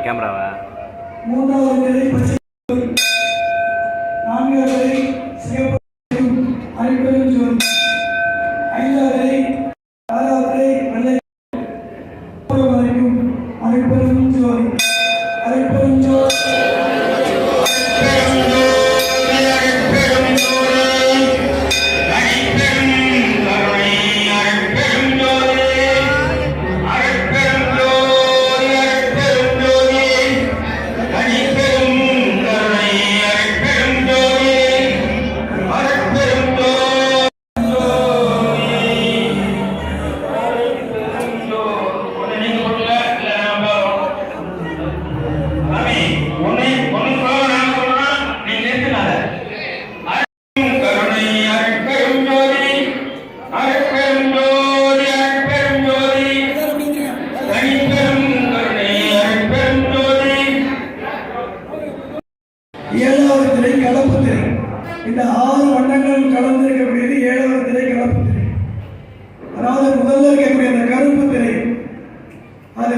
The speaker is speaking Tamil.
கேமராவை. மூன்றாவது திரை பச்சை, நான்காவது திரை சிகப்பு அரைப்பெரும் ஜோதி, ஐந்தாவது திரை ஆறாவது திரை வெள்ளை வரைக்கும் அரைப்பெரும் ஜோதி, அரைப்பெரும் ஜோதி. ஏழாவது திரை கலப்பு திரை. இந்த 6 வண்ணங்கள் கலந்திருக்கக்கூடியது ஏழாவது திரை கலப்பு திரை. அதாவது முதல்ல இருக்கக்கூடிய அந்த கருப்பு திரை அது